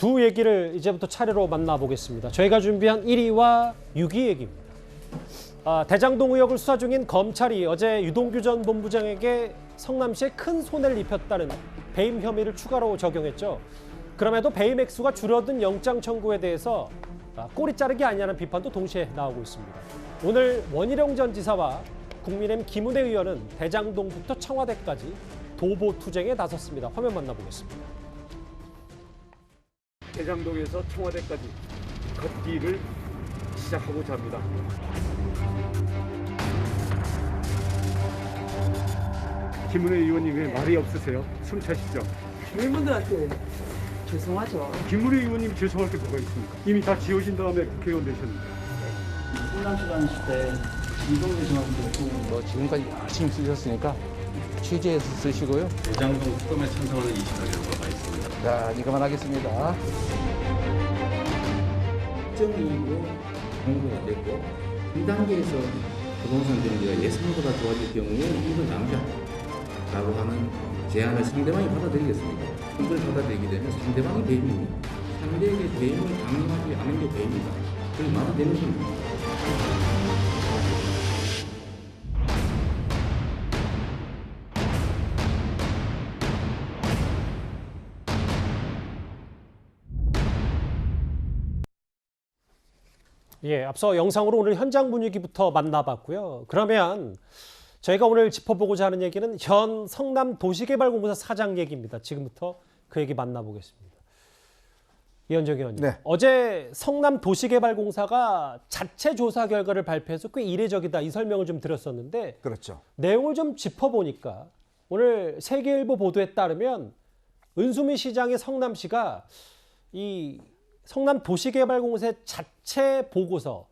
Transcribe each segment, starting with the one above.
두 얘기를 이제부터 차례로 만나보겠습니다. 저희가 준비한 1위와 6위 얘기입니다. 대장동 의혹을 수사 중인 검찰이 어제 유동규 전 본부장에게 성남시에 큰 손해를 입혔다는 배임 혐의를 추가로 적용했죠. 그럼에도 배임 액수가 줄어든 영장 청구에 대해서 꼬리 자르기 아니냐는 비판도 동시에 나오고 있습니다. 오늘 원희룡 전 지사와 국민의힘 김은혜 의원은 대장동부터 청와대까지 도보 투쟁에 나섰습니다. 화면 만나보겠습니다. 대장동에서 청와대까지 걷기를 시작하고자 합니다. 김은혜 의원님 왜 말이 없으세요? 숨 차시죠? 주민분들한테 죄송하죠. 김은혜 의원님 죄송할 게 뭐가 있습니까? 이미 다 지우신 다음에 국회의원 되셨는데. 성남시장 때 이동규 지원도 지금까지 열심히 쓰셨으니까 취재해서 쓰시고요. 대장동 특검에 찬성하는 20여 결과가 있습니다. 자, 이제 그만하겠습니다. 특정이익으로 공고가 됐고 1단계에서 부동산 경기가 예상보다 좋아질 경우에 이익을 나누자라고 하는 제안을 상대방이 받아들이겠습니까? 이걸 받아들이게 되면 상대방이 배임입니다. 상대에게 배임을 강요하지 않은 게 배임이다. 그걸 받아들이는 겁니다. 예, 앞서 영상으로 오늘 현장 분위기부터 만나봤고요. 그러면 저희가 오늘 짚어보고자 하는 얘기는 현 성남도시개발공사 사장 얘기입니다. 지금부터 그 얘기 만나보겠습니다. 이현정 의원님, 네. 어제 성남도시개발공사가 자체 조사 결과를 발표해서 꽤 이례적이다 이 설명을 좀 드렸었는데 그렇죠. 내용을 좀 짚어보니까 오늘 세계일보 보도에 따르면 은수미 시장의 성남시가 이 성남도시개발공사의 자체 보고서,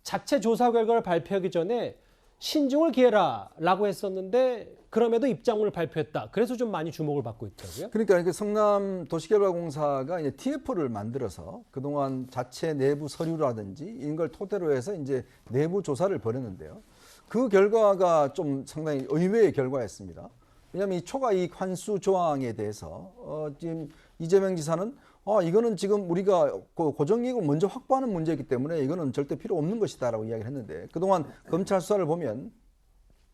자체 조사 결과를 발표하기 전에 신중을 기해라라고 했었는데 그럼에도 입장문을 발표했다. 그래서 좀 많이 주목을 받고 있더라고요. 그러니까 성남도시개발공사가 이제 TF를 만들어서 그동안 자체 내부 서류라든지 이런 걸 토대로 해서 이제 내부 조사를 벌였는데요. 그 결과가 좀 상당히 의외의 결과였습니다. 왜냐하면 이 초과이익 환수 조항에 대해서 지금 이재명 지사는 이거는 지금 우리가 고정이익을 먼저 확보하는 문제이기 때문에 이거는 절대 필요 없는 것이다라고 이야기를 했는데 그동안 검찰 수사를 보면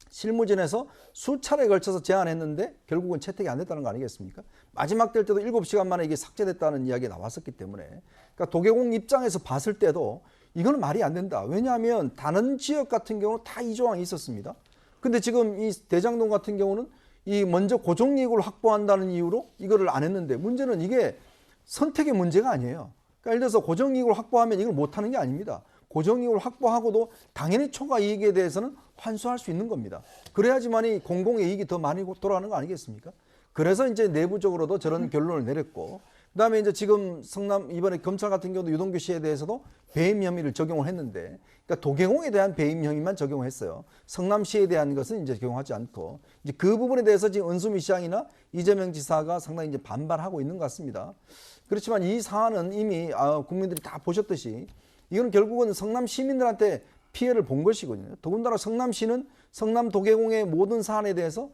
실무진에서 수차례에 걸쳐서 제안했는데 결국은 채택이 안 됐다는 거 아니겠습니까? 마지막 될 때도 7시간 만에 이게 삭제됐다는 이야기가 나왔었기 때문에 그러니까 도계공 입장에서 봤을 때도 이거는 말이 안 된다. 왜냐하면 다른 지역 같은 경우는 다 이 조항이 있었습니다. 근데 지금 이 대장동 같은 경우는 이 먼저 고정이익을 확보한다는 이유로 이거를 안 했는데 문제는 이게 선택의 문제가 아니에요. 그러니까 예를 들어서 고정이익을 확보하면 이걸 못하는 게 아닙니다. 고정이익을 확보하고도 당연히 초과이익에 대해서는 환수할 수 있는 겁니다. 그래야지만이 공공의 이익이 더 많이 돌아가는 거 아니겠습니까? 그래서 이제 내부적으로도 저런 결론을 내렸고 그다음에 이제 지금 이번에 검찰 같은 경우도 유동규 씨에 대해서도 배임 혐의를 적용을 했는데 그러니까 도계공에 대한 배임 혐의만 적용했어요. 성남시에 대한 것은 이제 적용하지 않고 이제 그 부분에 대해서 지금 은수미 시장이나 이재명 지사가 상당히 이제 반발하고 있는 것 같습니다. 그렇지만 이 사안은 이미 국민들이 다 보셨듯이 이건 결국은 성남 시민들한테 피해를 본 것이거든요. 더군다나 성남시는 성남도계공의 모든 사안에 대해서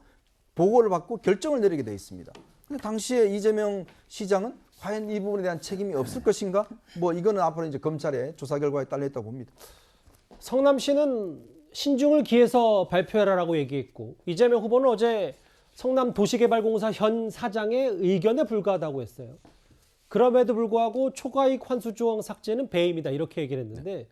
보고를 받고 결정을 내리게 돼 있습니다. 근데 당시에 이재명 시장은 과연 이 부분에 대한 책임이 없을 것인가? 이거는 앞으로 이제 검찰의 조사 결과에 딸려 있다고 봅니다. 성남시는 신중을 기해서 발표해라라고 얘기했고 이재명 후보는 어제 성남도시개발공사 현 사장의 의견에 불과하다고 했어요. 그럼에도 불구하고 초과이익 환수 조항 삭제는 배임이다 이렇게 얘기를 했는데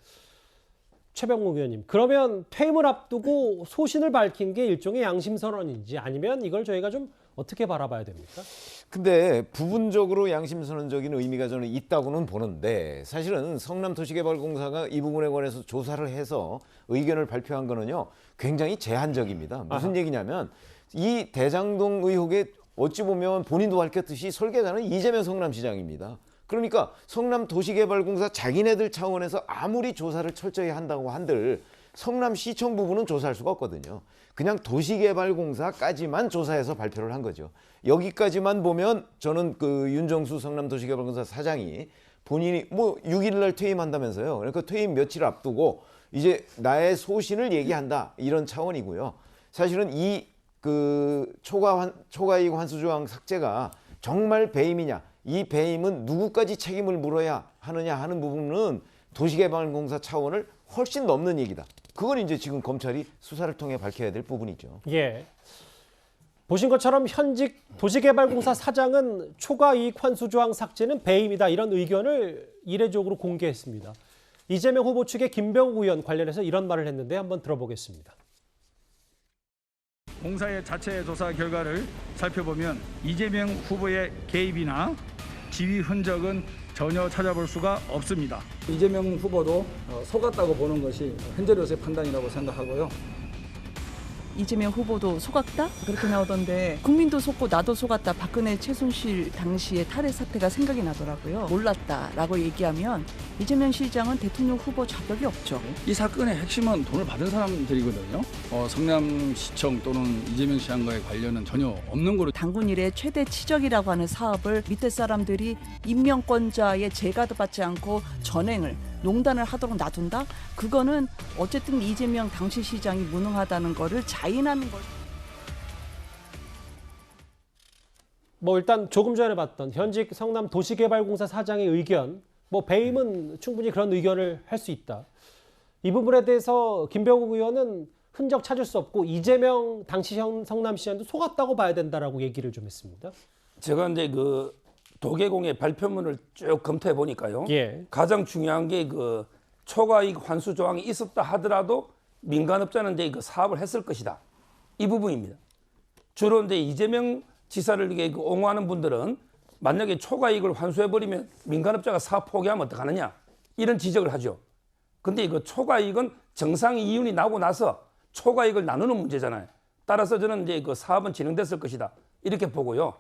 최병목 의원님, 그러면 퇴임을 앞두고 소신을 밝힌 게 일종의 양심선언인지 아니면 이걸 저희가 좀 어떻게 바라봐야 됩니까? 근데 부분적으로 양심선언적인 의미가 저는 있다고는 보는데 사실은 성남도시개발공사가 이 부분에 관해서 조사를 해서 의견을 발표한 거는요 굉장히 제한적입니다. 무슨 얘기냐면 이 대장동 의혹에 어찌 보면 본인도 밝혔듯이 설계자는 이재명 성남시장입니다. 그러니까 성남도시개발공사 자기네들 차원에서 아무리 조사를 철저히 한다고 한들 성남시청 부분은 조사할 수가 없거든요. 그냥 도시개발공사까지만 조사해서 발표를 한 거죠. 여기까지만 보면 저는 그 윤정수 성남도시개발공사 사장이 본인이 6일 날 퇴임한다면서요. 그러니까 퇴임 며칠 앞두고 이제 나의 소신을 얘기한다 이런 차원이고요. 사실은 이 그 초과이익 환수조항 삭제가 정말 배임이냐 이 배임은 누구까지 책임을 물어야 하느냐 하는 부분은 도시개발공사 차원을 훨씬 넘는 얘기다. 그건 이제 지금 검찰이 수사를 통해 밝혀야 될 부분이죠. 예. 보신 것처럼 현직 도시개발공사 사장은 초과 이익 환수 조항 삭제는 배임이다 이런 의견을 이례적으로 공개했습니다. 이재명 후보 측의 김병욱 의원 관련해서 이런 말을 했는데 한번 들어보겠습니다. 공사의 자체 조사 결과를 살펴보면 이재명 후보의 개입이나 지위 흔적은 전혀 찾아볼 수가 없습니다. 이재명 후보도 속았다고 보는 것이 현재로서의 판단이라고 생각하고요. 이재명 후보도 속았다? 그렇게 나오던데 국민도 속고 나도 속았다. 박근혜 최순실 당시의 탈핵 사태가 생각이 나더라고요. 몰랐다라고 얘기하면 이재명 시장은 대통령 후보 자격이 없죠. 이 사건의 핵심은 돈을 받은 사람들이거든요. 성남시청 또는 이재명 시장과의 관련은 전혀 없는 거로. 당군 일의 최대 치적이라고 하는 사업을 밑에 사람들이 임명권자의 제가도 받지 않고 전행을 농단을 하도록 놔둔다? 그거는 어쨌든 이재명 당시 시장이 무능하다는 거를 자인하는 거죠. 뭐 일단 조금 전에 봤던 현직 성남 도시개발공사 사장의 의견, 뭐 배임은 충분히 그런 의견을 할 수 있다. 이 부분에 대해서 김병욱 의원은 흔적 찾을 수 없고 이재명 당시 성남시장도 속았다고 봐야 된다라고 얘기를 좀 했습니다. 제가 이제 그 도계공의 발표문을 쭉 검토해 보니까요. 예. 가장 중요한 게 그 초과이익 환수 조항이 있었다 하더라도 민간업자는 이제 그 사업을 했을 것이다. 이 부분입니다. 주로 이제 이재명 지사를 이게 옹호하는 분들은 만약에 초과이익을 환수해 버리면 민간업자가 사업 포기하면 어떡하느냐 이런 지적을 하죠. 근데 그 초과이익은 정상 이윤이 나고 나서 초과이익을 나누는 문제잖아요. 따라서 저는 이제 그 사업은 진행됐을 것이다 이렇게 보고요.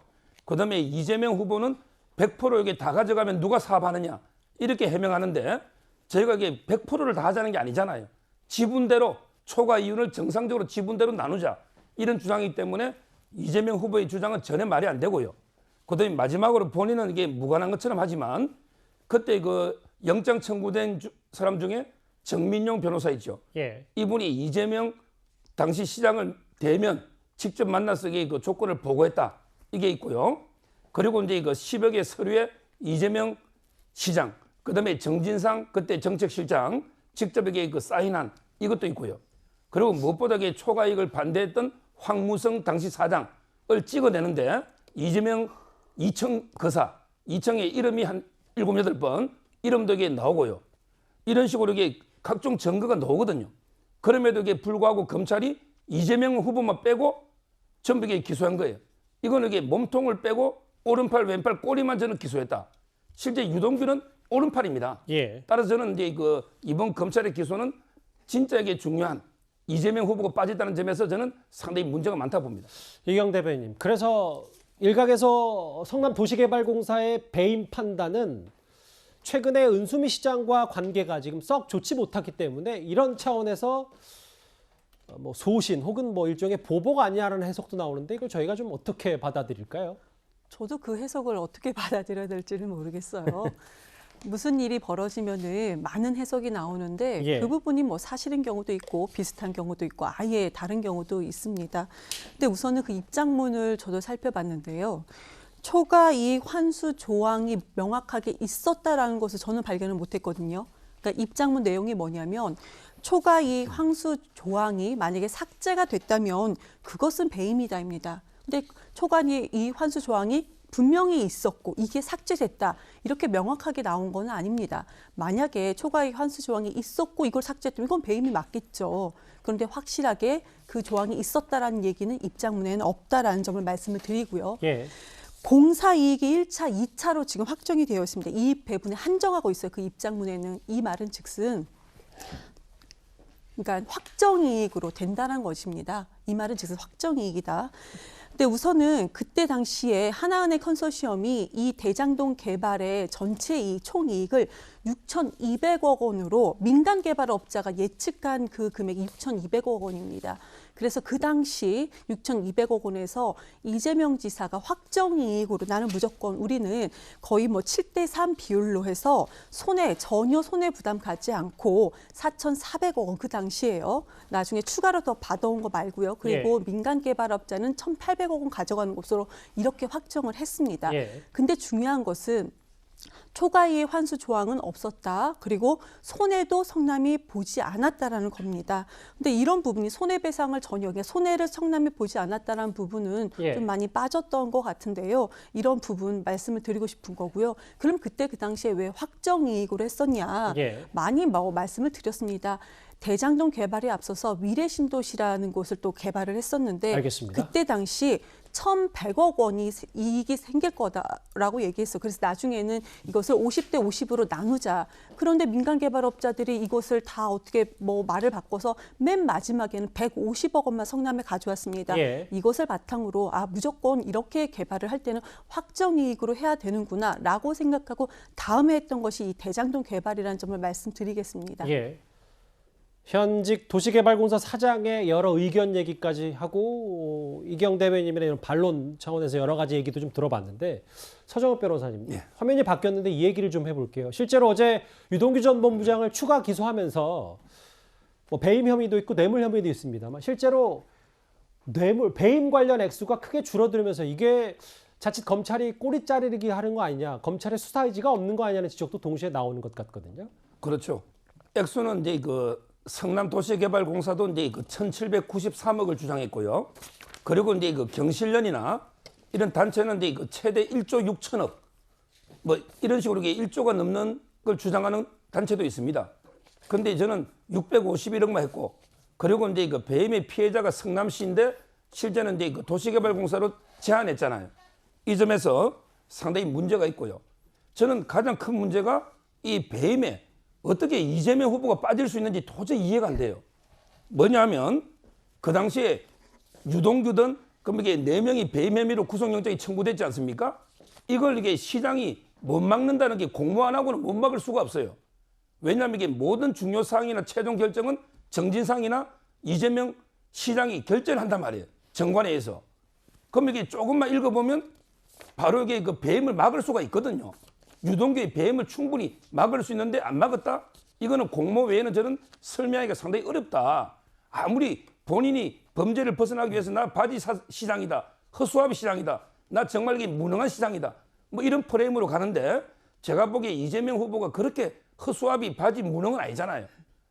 그다음에 이재명 후보는 100% 이게 다 가져가면 누가 사업하느냐 이렇게 해명하는데 저희가 이게 100%를 다 하자는 게 아니잖아요. 지분대로 초과 이윤을 정상적으로 지분대로 나누자 이런 주장이기 때문에 이재명 후보의 주장은 전혀 말이 안 되고요. 그다음에 마지막으로 본인은 이게 무관한 것처럼 하지만 그때 그 영장 청구된 사람 중에 정민용 변호사 있죠. 예. 이분이 이재명 당시 시장을 대면 직접 만나서 그 조건을 보고했다. 이게 있고요. 그리고 이제 그 10여 개 서류에 이재명 시장, 그다음에 정진상 그때 정책실장 직접 이게 그 사인한 이것도 있고요. 그리고 무엇보다 이게 초과이익을 반대했던 황무성 당시 사장을 찍어내는데 이재명 이청 거사, 이청의 이름이 한 7, 8번 이름도 이게 나오고요. 이런 식으로 이게 각종 증거가 나오거든요. 그럼에도 이게 불구하고 검찰이 이재명 후보만 빼고 전부 이게 기소한 거예요. 이거는 이게 몸통을 빼고 오른팔 왼팔 꼬리만 저는 기소했다. 실제 유동규는 오른팔입니다. 예. 따라서 저는 이제 그 이번 검찰의 기소는 진짜 이게 중요한 이재명 후보가 빠졌다는 점에서 저는 상당히 문제가 많다 봅니다. 이경 대변인. 그래서 일각에서 성남 도시개발공사의 배임 판단은 최근에 은수미 시장과 관계가 지금 썩 좋지 못하기 때문에 이런 차원에서 뭐 소신 혹은 뭐 일종의 보복 아니냐라는 해석도 나오는데 이걸 저희가 좀 어떻게 받아들일까요? 저도 그 해석을 어떻게 받아들여야 될지는 모르겠어요. 무슨 일이 벌어지면은 많은 해석이 나오는데 예. 그 부분이 뭐 사실인 경우도 있고 비슷한 경우도 있고 아예 다른 경우도 있습니다. 근데 우선은 그 입장문을 저도 살펴봤는데요. 초과 이익 환수 조항이 명확하게 있었다라는 것을 저는 발견을 못했거든요. 그러니까 입장문 내용이 뭐냐면 초과 이익 환수 조항이 만약에 삭제가 됐다면 그것은 배임이다입니다. 근데 초과 이익 환수 조항이 분명히 있었고 이게 삭제됐다 이렇게 명확하게 나온 건 아닙니다. 만약에 초과이익 환수 조항이 있었고 이걸 삭제했다면 이건 배임이 맞겠죠. 그런데 확실하게 그 조항이 있었다라는 얘기는 입장문에는 없다라는 점을 말씀을 드리고요. 예. 공사 이익이 1차, 2차로 지금 확정이 되어 있습니다. 이익 배분에 한정하고 있어요. 그 입장문에는 이 말은 즉슨 그러니까 확정이익으로 된다는 것입니다. 이 말은 즉슨 확정이익이다. 근데 우선은 그때 당시에 하나은행 컨소시엄이 이 대장동 개발의 전체 총이익을 6,200억 원으로 민간 개발업자가 예측한 그 금액이 6,200억 원입니다. 그래서 그 당시 6,200억 원에서 이재명 지사가 확정이익으로 나는 무조건 우리는 거의 뭐 7대3 비율로 해서 전혀 손해 부담 갖지 않고 4,400억 원 그 당시에요. 나중에 추가로 더 받아온 거 말고요. 그리고 민간 개발업자는 1,800억 1,800억 원 가져가는 것으로 이렇게 확정을 했습니다. 예. 근데 중요한 것은 초과이익 환수 조항은 없었다. 그리고 손해도 성남이 보지 않았다라는 겁니다. 근데 이런 부분이 손해배상을 전혀, 손해를 성남이 보지 않았다라는 부분은 예. 좀 많이 빠졌던 것 같은데요. 이런 부분 말씀을 드리고 싶은 거고요. 그럼 그때 그 당시에 왜 확정이익으로 했었냐? 예. 많이 말씀을 드렸습니다. 대장동 개발에 앞서서 미래신도시라는 곳을 또 개발을 했었는데 알겠습니다. 그때 당시 1,100억 원이 이익이 생길 거다라고 얘기했어. 그래서 나중에는 이것을 50대 50으로 나누자. 그런데 민간 개발업자들이 이것을 다 어떻게 말을 바꿔서 맨 마지막에는 150억 원만 성남에 가져왔습니다. 예. 이것을 바탕으로 무조건 이렇게 개발을 할 때는 확정이익으로 해야 되는구나라고 생각하고 다음에 했던 것이 이 대장동 개발이라는 점을 말씀드리겠습니다. 예. 현직 도시개발공사 사장의 여러 의견 얘기까지 하고 이경 대변인의 이런 반론 차원에서 여러 가지 얘기도 좀 들어봤는데 서정욱 변호사님 화면이 바뀌었는데 이 얘기를 좀 해볼게요. 실제로 어제 유동규 전 본부장을 추가 기소하면서 배임 혐의도 있고 뇌물 혐의도 있습니다만 실제로 배임 관련 액수가 크게 줄어들면서 이게 자칫 검찰이 꼬리 자르기 하는 거 아니냐, 검찰의 수사 의지가 없는 거 아니냐는 지적도 동시에 나오는 것 같거든요. 그렇죠. 액수는 이제 성남도시개발공사도 이제 1,793억을 주장했고요. 그리고 이제 경실련이나 이런 단체는 이제 최대 1조 6천억 이런 식으로 1조가 넘는 걸 주장하는 단체도 있습니다. 근데 저는 651억만 했고, 그리고 이제 배임의 피해자가 성남시인데 실제는 이제 도시개발공사로 제안했잖아요. 이 점에서 상당히 문제가 있고요. 저는 가장 큰 문제가 이 배임에 어떻게 이재명 후보가 빠질 수 있는지 도저히 이해가 안 돼요. 뭐냐면 그 당시에 유동규든 그럼 이게 4명이 배임 혐의로 구속영장이 청구됐지 않습니까? 이걸 이게 시장이 못 막는다는 게 공무원하고는 못 막을 수가 없어요. 왜냐하면 이게 모든 중요 사항이나 최종 결정은 정진상이나 이재명 시장이 결정을 한단 말이에요. 정관회에서. 그럼 이게 조금만 읽어보면 바로 이게 배임을 막을 수가 있거든요. 유동규의 배임을 충분히 막을 수 있는데 안 막았다? 이거는 공모 외에는 저는 설명하기가 상당히 어렵다. 아무리 본인이 범죄를 벗어나기 위해서 나 바지 시장이다, 허수아비 시장이다, 나 정말 이게 무능한 시장이다, 이런 프레임으로 가는데 제가 보기에 이재명 후보가 그렇게 허수아비 바지 무능은 아니잖아요.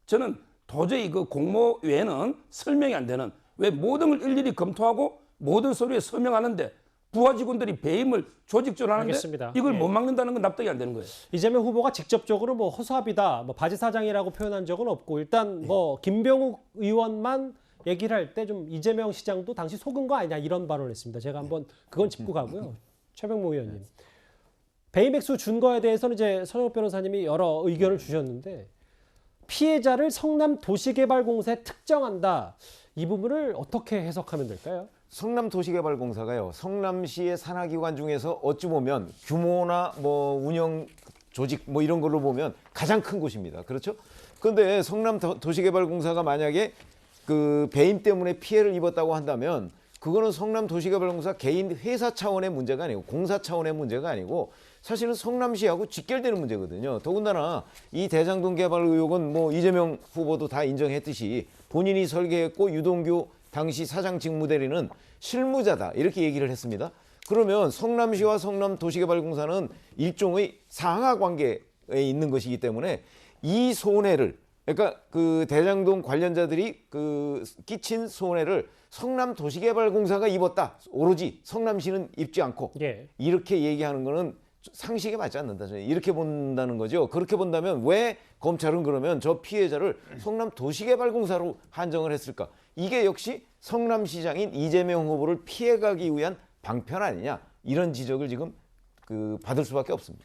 저는 도저히 공모 외에는 설명이 안 되는, 왜 모든 걸 일일이 검토하고 모든 서류에 서명하는데 부하 직원들이 배임을 조직적으로 하는데 알겠습니다. 이걸 못 막는다는 건 납득이 안 되는 거예요. 이재명 후보가 직접적으로 허수아비다, 바지 사장이라고 표현한 적은 없고 일단 김병욱 의원만 얘기를 할 때 좀 이재명 시장도 당시 속은 거 아니냐 이런 발언을 했습니다. 제가 한번 그건 짚고 가고요. 최병모 의원님. 배임 액수 준 거에 대해서는 이제 서정욱 변호사님이 여러 의견을 주셨는데 피해자를 성남도시개발공사에 특정한다. 이 부분을 어떻게 해석하면 될까요? 성남도시개발공사가요, 성남시의 산하기관 중에서 어찌 보면 규모나 운영 조직 이런 걸로 보면 가장 큰 곳입니다. 그렇죠? 그런데 성남도시개발공사가 만약에 배임 때문에 피해를 입었다고 한다면 그거는 성남도시개발공사 개인 회사 차원의 문제가 아니고 공사 차원의 문제가 아니고 사실은 성남시하고 직결되는 문제거든요. 더군다나 이 대장동 개발 의혹은 이재명 후보도 다 인정했듯이 본인이 설계했고 유동규 당시 사장 직무대리는 실무자다 이렇게 얘기를 했습니다. 그러면 성남시와 성남도시개발공사는 일종의 상하 관계에 있는 것이기 때문에 이 손해를, 그러니까 대장동 관련자들이 끼친 손해를 성남도시개발공사가 입었다, 오로지 성남시는 입지 않고, 이렇게 얘기하는 거는 상식에 맞지 않는다. 저는 이렇게 본다는 거죠. 그렇게 본다면 왜 검찰은 그러면 저 피해자를 성남도시개발공사로 한정을 했을까? 이게 역시 성남시장인 이재명 후보를 피해가기 위한 방편 아니냐, 이런 지적을 지금 받을 수밖에 없습니다.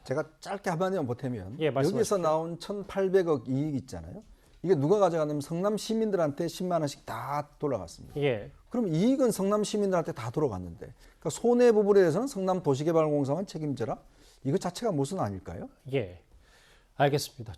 제가 짧게 한마디만 보태면 말씀하십시오. 여기서 나온 1,800억 이익 있잖아요. 이게 누가 가져갔냐면 성남 시민들한테 10만 원씩 다 돌아갔습니다. 그럼 이익은 성남 시민들한테 다 돌아갔는데 그러니까 손해 부분에 대해서는 성남도시개발공사만 책임져라? 이거 자체가 모순 아닐까요? 알겠습니다.